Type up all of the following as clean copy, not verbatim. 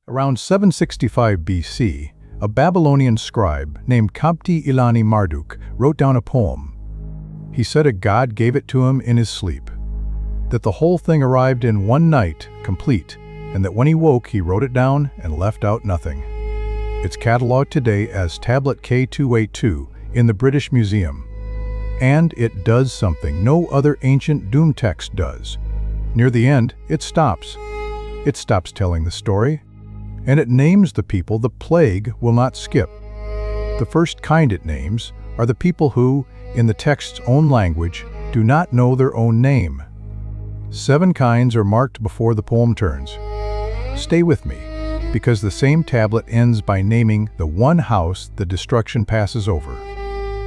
Around 765 BC, a Babylonian scribe named kabti-ilani-marduk wrote down a poem. He said a god gave it to him in his sleep, that the whole thing arrived in one night, complete, and that when he woke he wrote it down and left out nothing. It's catalogued today as Tablet K282 in the British Museum. And it does something no other ancient doom text does. Near the end, it stops. It stops telling the story, and it names the people the plague will not skip. The first kind it names are the people who, in the text's own language, do not know their own name. 7 kinds are marked before the poem turns. Stay with me, because the same tablet ends by naming the one house the destruction passes over.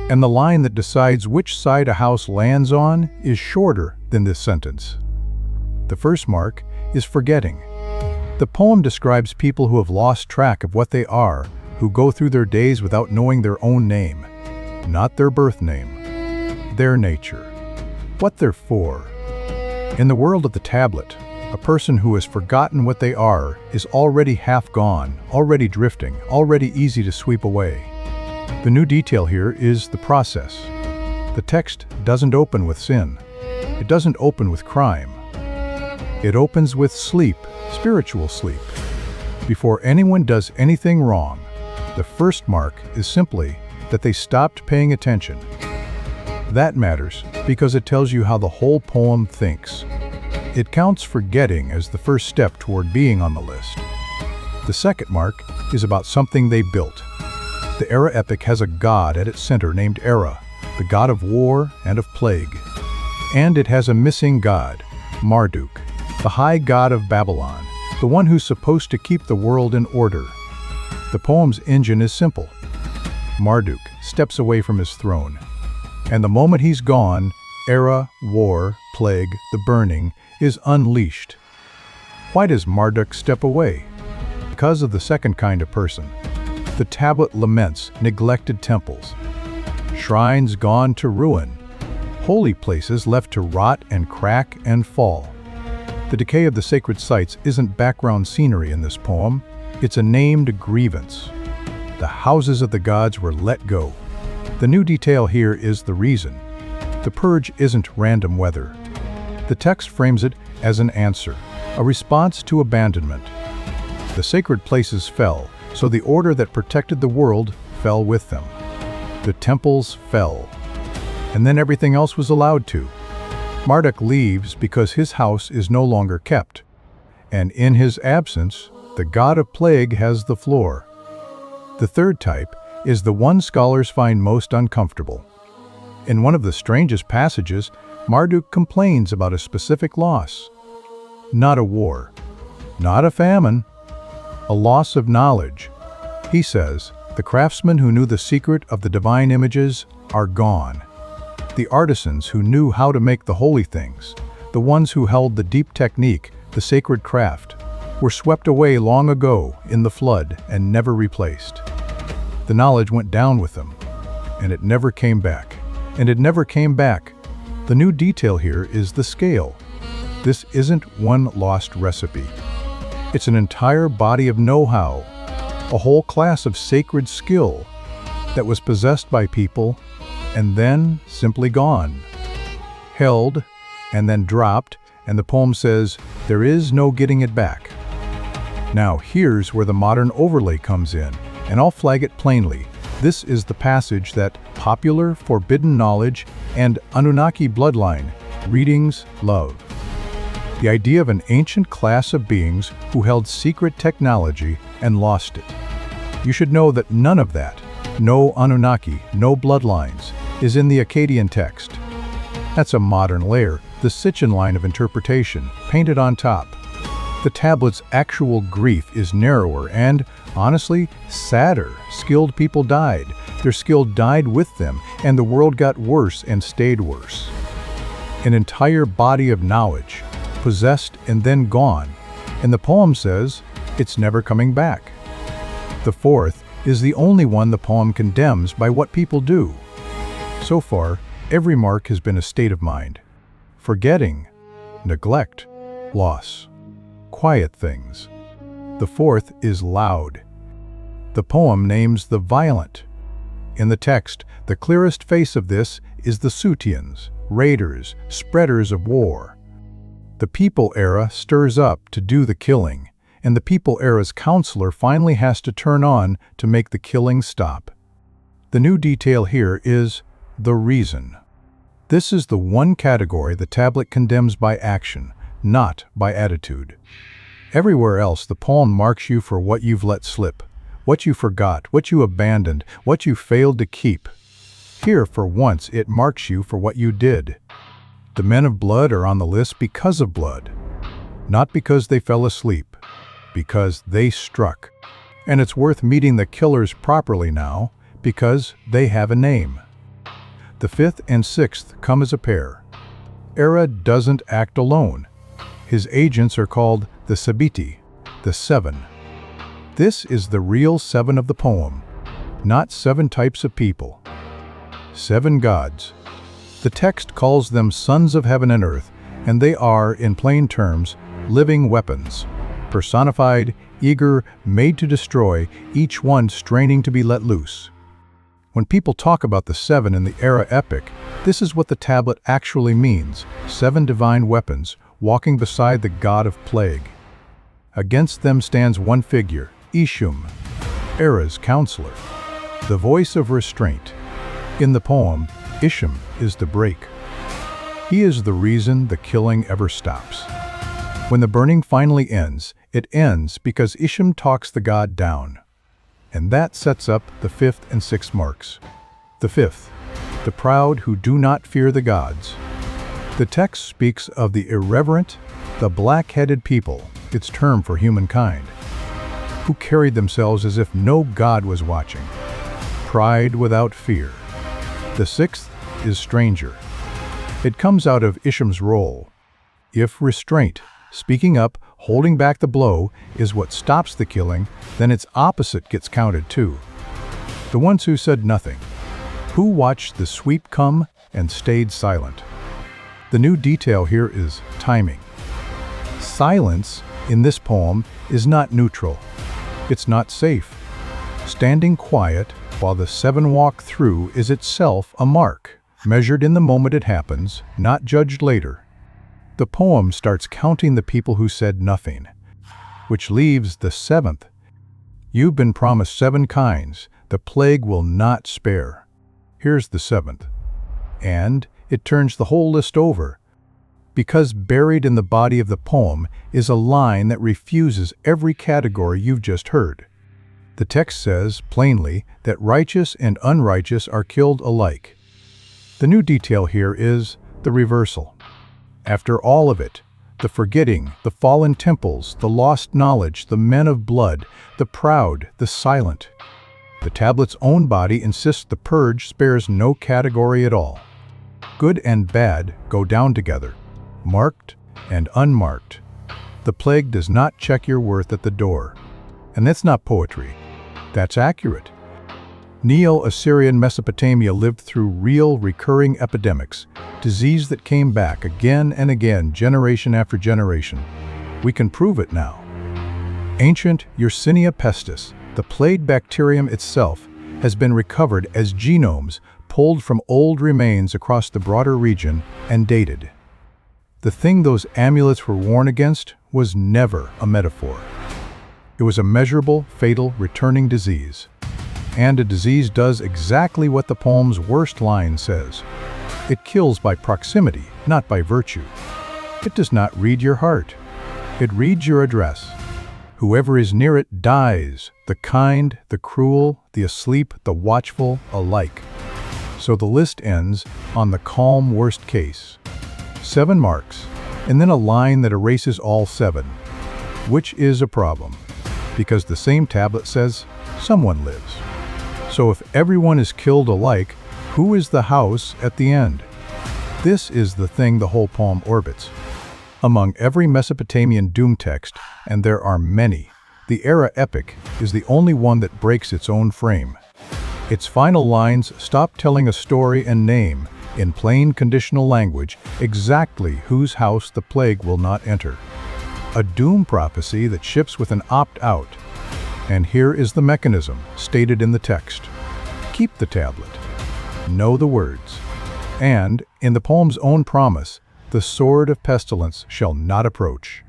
And the line that decides which side a house lands on is shorter than this sentence. The first mark is forgetting. The poem describes people who have lost track of what they are, who go through their days without knowing their own name, not their birth name, their nature, what they're for. In the world of the tablet, a person who has forgotten what they are is already half gone, already drifting, already easy to sweep away. The new detail here is the process. The text doesn't open with sin. It doesn't open with crime. It opens with sleep, spiritual sleep. Before anyone does anything wrong, the first mark is simply that they stopped paying attention. That matters because it tells you how the whole poem thinks. It counts forgetting as the first step toward being on the list. The second mark is about something they built. The Erra Epic has a god at its center named Erra, the god of war and of plague. And it has a missing god, Marduk, the high god of Babylon, the one who's supposed to keep the world in order. The poem's engine is simple. Marduk steps away from his throne, and the moment he's gone, Erra, war, plague, the burning, is unleashed. Why does Marduk step away? Because of the second kind of person. The tablet laments neglected temples, shrines gone to ruin, holy places left to rot and crack and fall. The decay of the sacred sites isn't background scenery in this poem, it's a named grievance. The houses of the gods were let go. The new detail here is the reason. The purge isn't random weather. The text frames it as an answer, a response to abandonment. The sacred places fell, so the order that protected the world fell with them. The temples fell, and then everything else was allowed to. Marduk leaves because his house is no longer kept, and in his absence, the god of plague has the floor. The third type is the one scholars find most uncomfortable. In one of the strangest passages, Marduk complains about a specific loss. Not a war, not a famine, a loss of knowledge. He says, the craftsmen who knew the secret of the divine images are gone. The artisans who knew how to make the holy things, the ones who held the deep technique, the sacred craft, were swept away long ago in the flood and never replaced. The knowledge went down with them, and it never came back. And it never came back. The new detail here is the scale. This isn't one lost recipe. It's an entire body of know-how, a whole class of sacred skill that was possessed by people and then simply gone. Held and then dropped, and the poem says, there is no getting it back. Now here's where the modern overlay comes in, and I'll flag it plainly. This is the passage that popular forbidden knowledge and Anunnaki bloodline readings love. The idea of an ancient class of beings who held secret technology and lost it. You should know that none of that, no Anunnaki, no bloodlines, is in the Akkadian text. That's a modern layer, the Sitchin line of interpretation, painted on top. The tablet's actual grief is narrower and, honestly, sadder. Skilled people died. Their skill died with them, and the world got worse and stayed worse. An entire body of knowledge, possessed and then gone, and the poem says it's never coming back. The fourth is the only one the poem condemns by what people do. So far, every mark has been a state of mind. Forgetting, neglect, loss, quiet things. The fourth is loud. The poem names the violent. In the text, the clearest face of this is the Sutians, raiders, spreaders of war. The people era stirs up to do the killing, and the people era's counselor finally has to turn on to make the killing stop. The new detail here is the reason. This is the one category the tablet condemns by action, not by attitude. Everywhere else, the poem marks you for what you've let slip, what you forgot, what you abandoned, what you failed to keep. Here, for once, it marks you for what you did. The men of blood are on the list because of blood, not because they fell asleep, because they struck. And it's worth meeting the killers properly now, because they have a name. The fifth and sixth come as a pair. Erra doesn't act alone. His agents are called the Sabiti, the seven. This is the real seven of the poem, not seven types of people. Seven gods. The text calls them sons of heaven and earth, and they are, in plain terms, living weapons, personified, eager, made to destroy, each one straining to be let loose. When people talk about the seven in the Erra Epic, this is what the tablet actually means: seven divine weapons walking beside the god of plague. Against them stands one figure, Ishum, Erra's counselor, the voice of restraint. In the poem, Ishum is the break. He is the reason the killing ever stops. When the burning finally ends, it ends because Ishum talks the god down. And that sets up the fifth and sixth marks. The fifth, the proud who do not fear the gods. The text speaks of the irreverent, the black-headed people, its term for humankind, who carried themselves as if no god was watching. Pride without fear. The sixth is stranger. It comes out of Ishum's role. If restraint, speaking up, holding back the blow, is what stops the killing, then its opposite gets counted too. The ones who said nothing, who watched the sweep come and stayed silent. The new detail here is timing. Silence in this poem is not neutral. It's not safe. Standing quiet while the seven walk through is itself a mark, measured in the moment it happens, not judged later. The poem starts counting the people who said nothing, which leaves the seventh. You've been promised seven kinds. The plague will not spare. Here's the seventh. And it turns the whole list over, because buried in the body of the poem is a line that refuses every category you've just heard. The text says, plainly, that righteous and unrighteous are killed alike. The new detail here is the reversal. After all of it, the forgetting, the fallen temples, the lost knowledge, the men of blood, the proud, the silent. The tablet's own body insists the purge spares no category at all. Good and bad go down together, marked and unmarked. The plague does not check your worth at the door. And that's not poetry. That's accurate. Neo-Assyrian Mesopotamia lived through real, recurring epidemics, disease that came back again and again, generation after generation. We can prove it now. Ancient Yersinia pestis, the plague bacterium itself, has been recovered as genomes pulled from old remains across the broader region and dated. The thing those amulets were worn against was never a metaphor. It was a measurable, fatal, returning disease. And a disease does exactly what the poem's worst line says. It kills by proximity, not by virtue. It does not read your heart. It reads your address. Whoever is near it dies, the kind, the cruel, the asleep, the watchful, alike. So the list ends on the calm worst case. 7 marks, and then a line that erases all 7, which is a problem, because the same tablet says someone lives. So if everyone is killed alike, who is the house at the end? This is the thing the whole poem orbits. Among every Mesopotamian doom text, and there are many, the Erra Epic is the only one that breaks its own frame. Its final lines stop telling a story and name, in plain conditional language, exactly whose house the plague will not enter. a doom prophecy that ships with an opt-out. And here is the mechanism, stated in the text. Keep the tablet. Know the words. And, in the poem's own promise, the sword of pestilence shall not approach.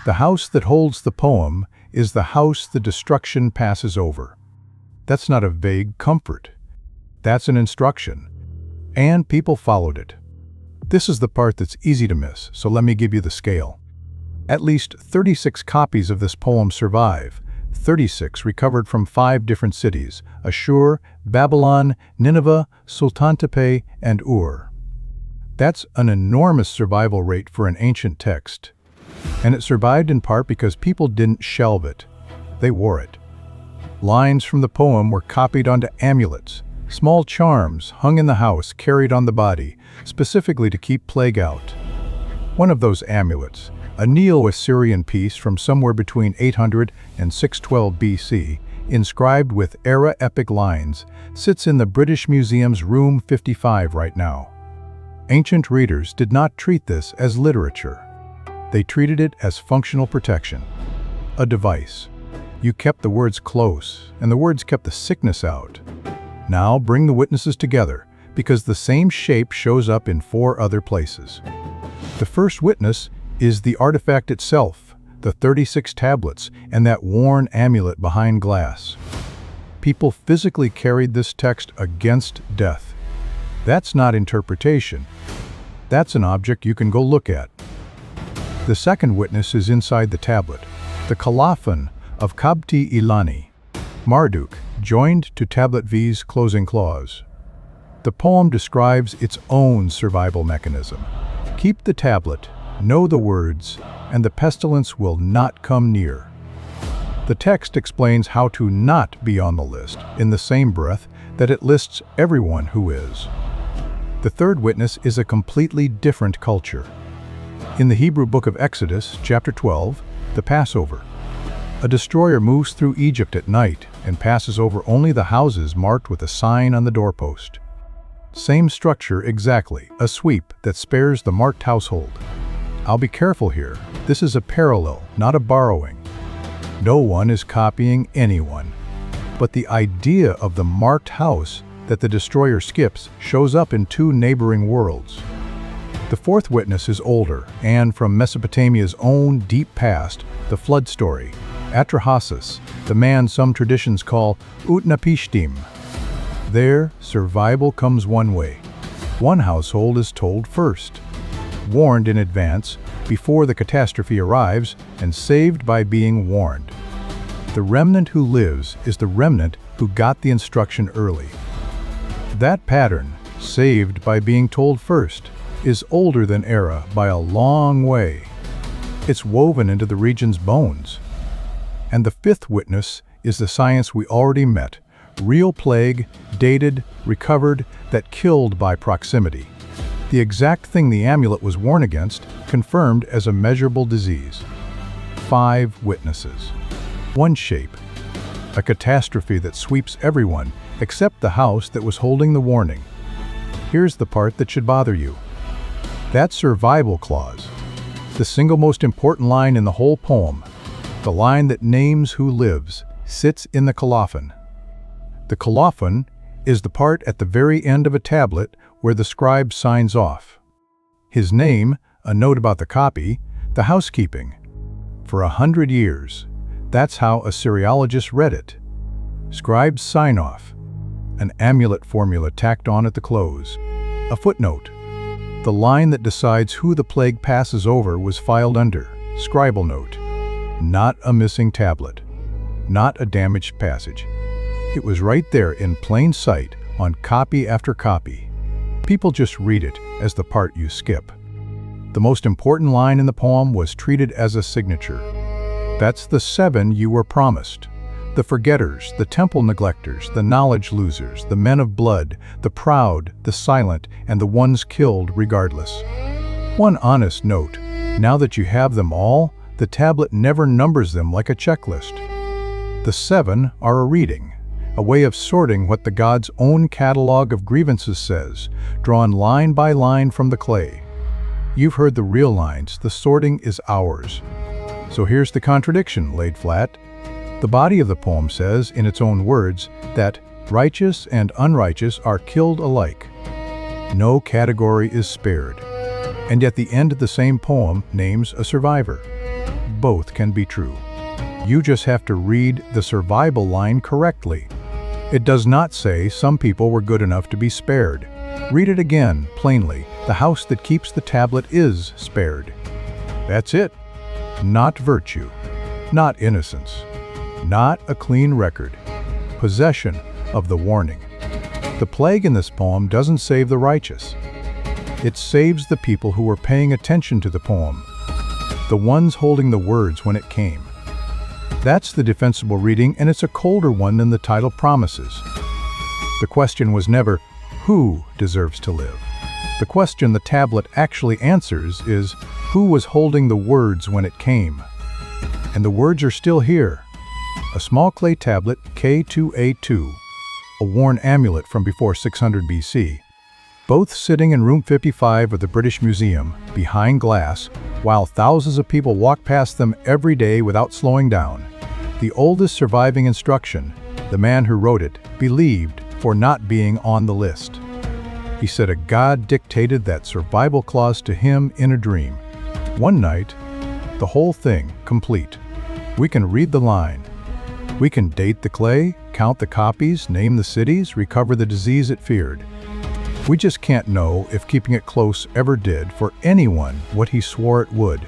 The house that holds the poem is the house the destruction passes over. That's not a vague comfort. That's an instruction. And people followed it. This is the part that's easy to miss, so let me give you the scale. At least 36 copies of this poem survive, 36 recovered from 5 different cities: Ashur, Babylon, Nineveh, Sultantepe, and Ur. That's an enormous survival rate for an ancient text. And it survived in part because people didn't shelve it. They wore it. Lines from the poem were copied onto amulets, small charms hung in the house carried on the body, specifically to keep plague out. One of those amulets, a Neo-Assyrian piece from somewhere between 800 and 612 BC, inscribed with Erra Epic lines, sits in the British Museum's Room 55 right now. Ancient readers did not treat this as literature. They treated it as functional protection, a device. You kept the words close, and the words kept the sickness out. Now bring the witnesses together, because the same shape shows up in 4 other places. The first witness is the artifact itself, the 36 tablets, and that worn amulet behind glass. People physically carried this text against death. That's not interpretation. That's an object you can go look at. The second witness is inside the tablet, the colophon of kabti-ilani-marduk, joined to tablet V's closing clause. The poem describes its own survival mechanism. Keep the tablet, know the words, and the pestilence will not come near. The text explains how to not be on the list in the same breath that it lists everyone who is. The third witness is a completely different culture. In the Hebrew book of Exodus, chapter 12, the Passover, a destroyer moves through Egypt at night and passes over only the houses marked with a sign on the doorpost. Same structure exactly, a sweep that spares the marked household. I'll be careful here. This is a parallel, not a borrowing. No one is copying anyone. But the idea of the marked house that the destroyer skips shows up in 2 neighboring worlds. The fourth witness is older and from Mesopotamia's own deep past, the flood story. Atrahasis, the man some traditions call Utnapishtim. There, survival comes one way. One household is told first, warned in advance, before the catastrophe arrives, and saved by being warned. The remnant who lives is the remnant who got the instruction early. That pattern, saved by being told first, is older than Erra by a long way. It's woven into the region's bones. And the fifth witness is the science we already met, real plague, dated, recovered, that killed by proximity. The exact thing the amulet was worn against, confirmed as a measurable disease. 5 witnesses. One shape. A catastrophe that sweeps everyone, except the house that was holding the warning. Here's the part that should bother you. That survival clause. The single most important line in the whole poem. The line that names who lives, sits in the colophon. The colophon is the part at the very end of a tablet where the scribe signs off. His name, a note about the copy, the housekeeping. For 100 years, that's how Assyriologists read it. Scribes sign off. An amulet formula tacked on at the close. A footnote. The line that decides who the plague passes over was filed under scribal note. Not a missing tablet. Not a damaged passage. It was right there in plain sight on copy after copy. People just read it as the part you skip. The most important line in the poem was treated as a signature. That's the 7 you were promised. The forgetters, the temple neglectors, the knowledge losers, the men of blood, the proud, the silent, and the ones killed regardless. One honest note, now that you have them all, the tablet never numbers them like a checklist. The 7 are a reading, a way of sorting what the god's own catalog of grievances says, drawn line by line from the clay. You've heard the real lines, the sorting is ours. So here's the contradiction laid flat. The body of the poem says, in its own words, that righteous and unrighteous are killed alike. No category is spared. And yet the end of the same poem names a survivor. Both can be true. You just have to read the survival line correctly. It does not say some people were good enough to be spared. Read it again, plainly. The house that keeps the tablet is spared. That's it. Not virtue. Not innocence. Not a clean record. Possession of the warning. The plague in this poem doesn't save the righteous. It saves the people who were paying attention to the poem, the ones holding the words when it came. That's the defensible reading, and it's a colder one than the title promises. The question was never, who deserves to live? The question the tablet actually answers is, who was holding the words when it came? And the words are still here. A small clay tablet, K2A2, a worn amulet from before 600 BC, both sitting in room 55 of the British Museum, behind glass, while thousands of people walk past them every day without slowing down. The oldest surviving instruction, the man who wrote it, believed for not being on the list. He said a god dictated that survival clause to him in a dream. One night, the whole thing complete. We can read the line. We can date the clay, count the copies, name the cities, recover the disease it feared. We just can't know if keeping it close ever did for anyone what he swore it would.